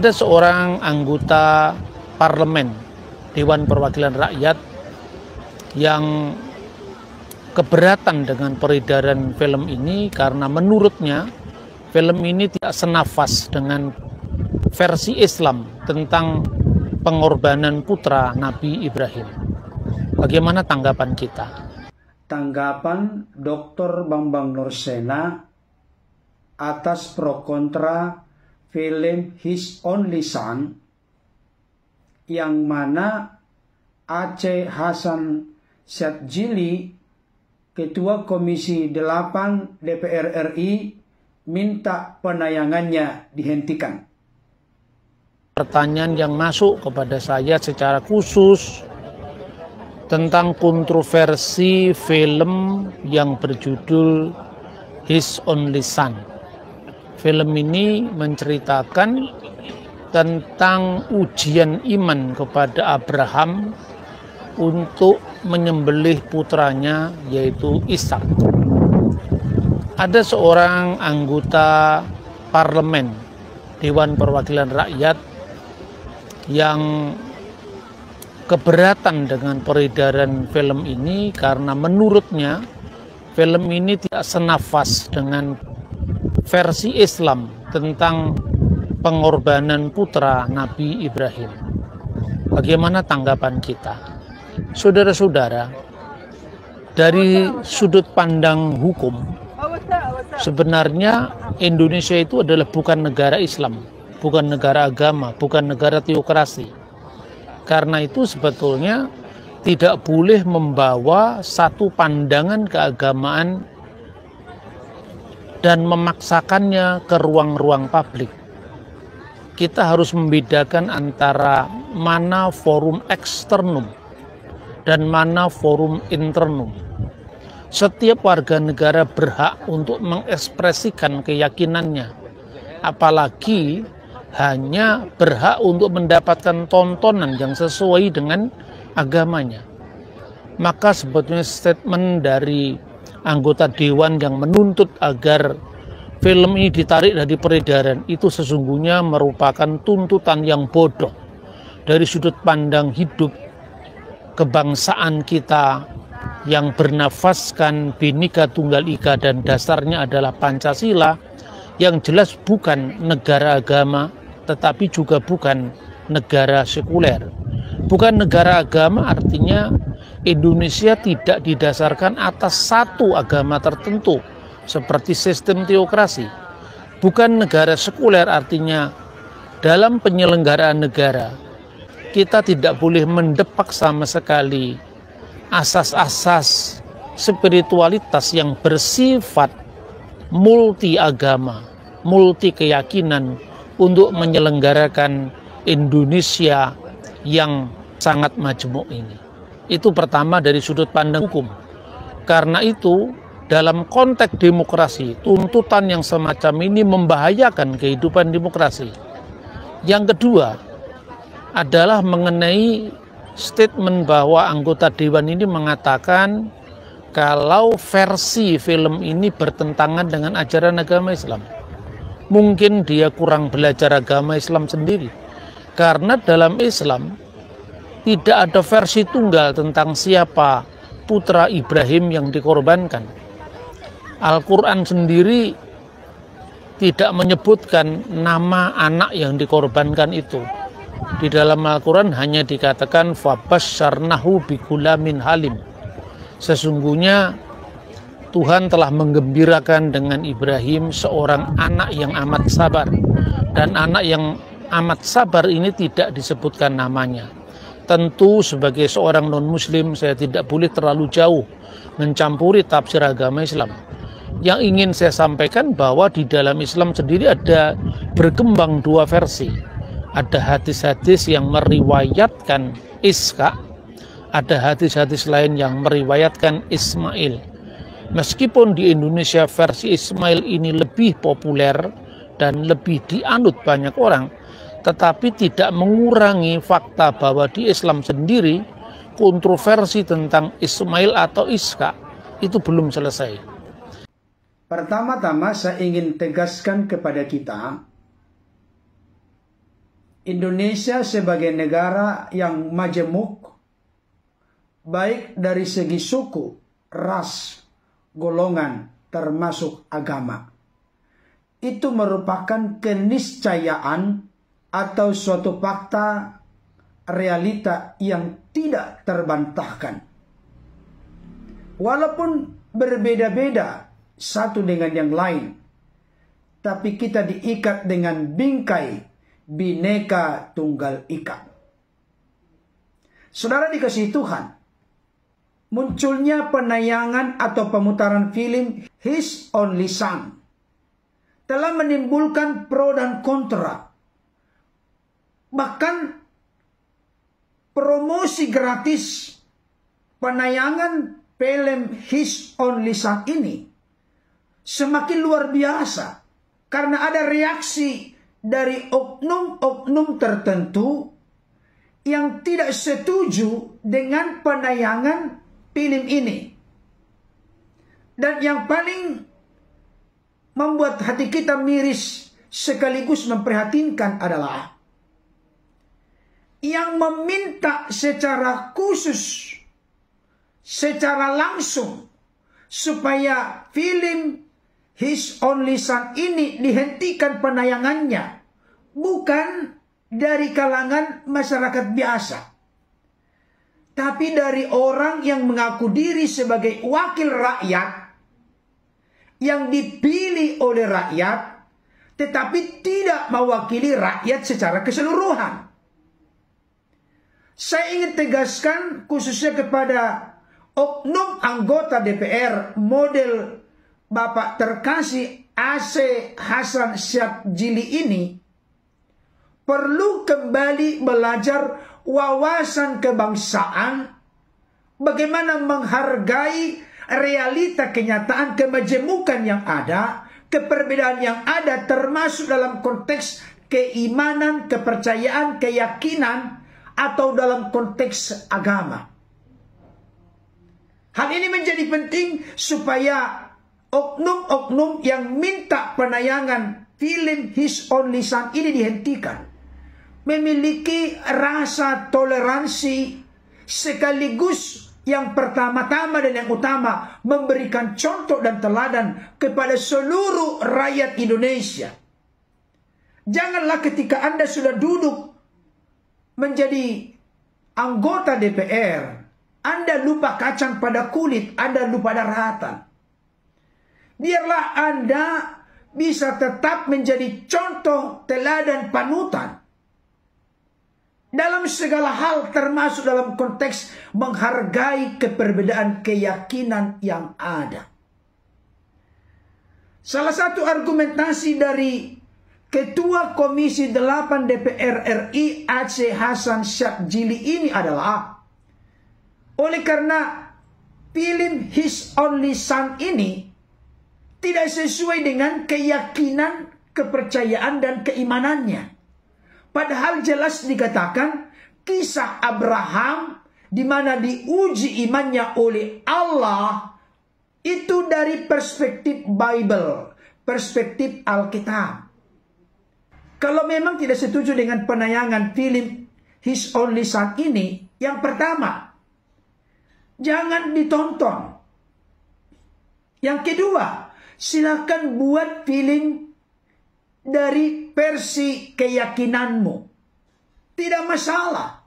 Ada seorang anggota parlemen Dewan Perwakilan Rakyat yang keberatan dengan peredaran film ini karena menurutnya film ini tidak senafas dengan versi Islam tentang pengorbanan putra Nabi Ibrahim. Bagaimana tanggapan kita? Tanggapan Dr. Bambang Nursena atas pro kontra film His Only Son yang mana Aceh Hasan Syadzili, Ketua Komisi 8 DPR RI, minta penayangannya dihentikan. Pertanyaan yang masuk kepada saya secara khusus tentang kontroversi film yang berjudul His Only Son. Film ini menceritakan tentang ujian iman kepada Abraham untuk menyembelih putranya yaitu Ishak. Ada seorang anggota parlemen Dewan Perwakilan Rakyat yang keberatan dengan peredaran film ini karena menurutnya film ini tidak senafas dengan versi Islam tentang pengorbanan putra Nabi Ibrahim. Bagaimana tanggapan kita? Saudara-saudara, dari sudut pandang hukum, sebenarnya Indonesia itu adalah bukan negara Islam, bukan negara agama, bukan negara teokrasi. Karena itu sebetulnya tidak boleh membawa satu pandangan keagamaan dan memaksakannya ke ruang-ruang publik. Kita harus membedakan antara mana forum eksternum dan mana forum internum. Setiap warga negara berhak untuk mengekspresikan keyakinannya, apalagi hanya berhak untuk mendapatkan tontonan yang sesuai dengan agamanya. Maka sebetulnya statement dari anggota dewan yang menuntut agar film ini ditarik dari peredaran itu sesungguhnya merupakan tuntutan yang bodoh dari sudut pandang hidup kebangsaan kita yang bernafaskan Bhinneka Tunggal Ika dan dasarnya adalah Pancasila, yang jelas bukan negara agama tetapi juga bukan negara sekuler. Bukan negara agama artinya Indonesia tidak didasarkan atas satu agama tertentu seperti sistem teokrasi. Bukan negara sekuler artinya dalam penyelenggaraan negara kita tidak boleh mendepak sama sekali asas-asas spiritualitas yang bersifat multi agama, multi keyakinan untuk menyelenggarakan Indonesia yang sangat majmuk ini. Itu pertama dari sudut pandang hukum. Karena itu dalam konteks demokrasi, tuntutan yang semacam ini membahayakan kehidupan demokrasi. Yang kedua adalah mengenai statement bahwa anggota dewan ini mengatakan kalau versi film ini bertentangan dengan ajaran agama Islam. Mungkin dia kurang belajar agama Islam sendiri. Karena dalam Islam tidak ada versi tunggal tentang siapa putra Ibrahim yang dikorbankan. Al-Quran sendiri tidak menyebutkan nama anak yang dikorbankan itu. Di dalam Al-Quran hanya dikatakan fabasyarnahu bigulamin halim. Sesungguhnya Tuhan telah menggembirakan dengan Ibrahim seorang anak yang amat sabar. Dan anak yang amat sabar ini tidak disebutkan namanya. Tentu sebagai seorang non-muslim saya tidak boleh terlalu jauh mencampuri tafsir agama Islam. Yang ingin saya sampaikan bahwa di dalam Islam sendiri ada berkembang dua versi. Ada hadis-hadis yang meriwayatkan Ishak, ada hadis-hadis lain yang meriwayatkan Ismail. Meskipun di Indonesia versi Ismail ini lebih populer dan lebih dianut banyak orang, tetapi tidak mengurangi fakta bahwa di Islam sendiri kontroversi tentang Ismail atau Ishak itu belum selesai. Pertama-tama saya ingin tegaskan kepada kita Indonesia sebagai negara yang majemuk, baik dari segi suku, ras, golongan, termasuk agama. Itu merupakan keniscayaan atau suatu fakta realita yang tidak terbantahkan. Walaupun berbeda-beda satu dengan yang lain, tapi kita diikat dengan bingkai Bhinneka Tunggal Ika. Saudara dikasihi Tuhan, munculnya penayangan atau pemutaran film His Only Son telah menimbulkan pro dan kontra. Bahkan promosi gratis penayangan film His Only Son ini semakin luar biasa karena ada reaksi dari oknum-oknum tertentu yang tidak setuju dengan penayangan film ini. Dan yang paling membuat hati kita miris sekaligus memprihatinkan adalah yang meminta secara khusus, secara langsung, supaya film His Only Son ini dihentikan penayangannya bukan dari kalangan masyarakat biasa, tapi dari orang yang mengaku diri sebagai wakil rakyat yang dipilih oleh rakyat tetapi tidak mewakili rakyat secara keseluruhan. Saya ingin tegaskan khususnya kepada oknum anggota DPR model Bapak terkasih AC Hasan Syadzili ini perlu kembali belajar wawasan kebangsaan, bagaimana menghargai realita kenyataan kemajemukan yang ada, keperbedaan yang ada termasuk dalam konteks keimanan, kepercayaan, keyakinan, atau dalam konteks agama. Hal ini menjadi penting supaya oknum-oknum yang minta penayangan film His Only Son ini dihentikan memiliki rasa toleransi sekaligus yang pertama-tama dan yang utama memberikan contoh dan teladan kepada seluruh rakyat Indonesia. Janganlah ketika Anda sudah duduk menjadi anggota DPR, Anda lupa kacang pada kulit, Anda lupa daratan. Biarlah Anda bisa tetap menjadi contoh, teladan, panutan dalam segala hal, termasuk dalam konteks menghargai keperbedaan keyakinan yang ada. Salah satu argumentasi dari Ketua Komisi 8 DPR RI Aceh Hasan Syadzili ini adalah, oleh karena film His Only Son ini tidak sesuai dengan keyakinan, kepercayaan, dan keimanannya. Padahal jelas dikatakan kisah Abraham di mana diuji imannya oleh Allah itu dari perspektif Bible, perspektif Alkitab. Kalau memang tidak setuju dengan penayangan film His Only Son ini, yang pertama, jangan ditonton. Yang kedua, silakan buat film dari versi keyakinanmu. Tidak masalah.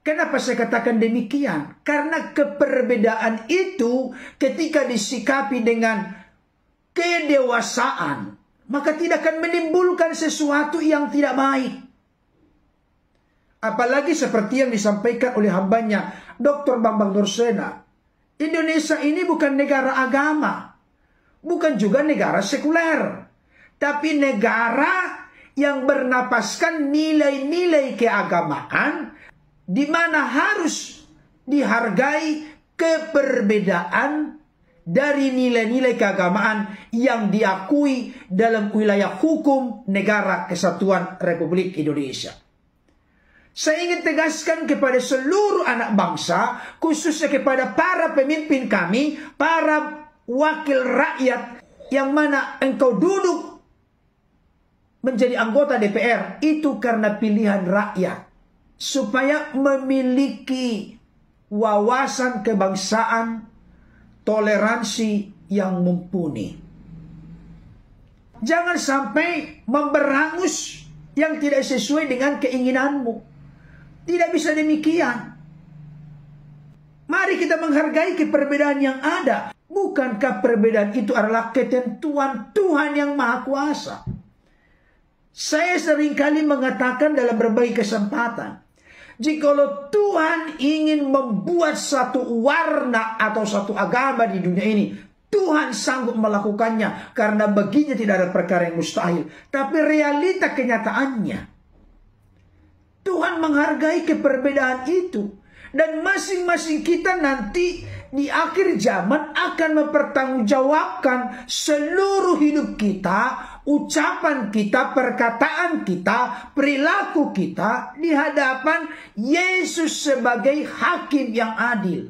Kenapa saya katakan demikian? Karena keperbedaan itu ketika disikapi dengan kedewasaan, maka tidak akan menimbulkan sesuatu yang tidak baik. Apalagi seperti yang disampaikan oleh hambanya Dr. Bambang Nursena. Indonesia ini bukan negara agama, bukan juga negara sekuler, tapi negara yang bernapaskan nilai-nilai keagamaan, di mana harus dihargai keperbedaan dari nilai-nilai keagamaan yang diakui dalam wilayah hukum Negara Kesatuan Republik Indonesia. Saya ingin tegaskan kepada seluruh anak bangsa, khususnya kepada para pemimpin kami, para wakil rakyat, yang mana engkau duduk menjadi anggota DPR itu karena pilihan rakyat. Supaya memiliki wawasan kebangsaan, toleransi yang mumpuni. Jangan sampai memberangus yang tidak sesuai dengan keinginanmu. Tidak bisa demikian. Mari kita menghargai perbedaan yang ada. Bukankah perbedaan itu adalah ketentuan Tuhan yang Maha Kuasa? Saya seringkali mengatakan dalam berbagai kesempatan, jikalau Tuhan ingin membuat satu warna atau satu agama di dunia ini, Tuhan sanggup melakukannya, karena baginya tidak ada perkara yang mustahil. Tapi realita kenyataannya, Tuhan menghargai keperbedaan itu. Dan masing-masing kita nanti di akhir zaman akan mempertanggungjawabkan seluruh hidup kita, ucapan kita, perkataan kita, perilaku kita di hadapan Yesus sebagai hakim yang adil.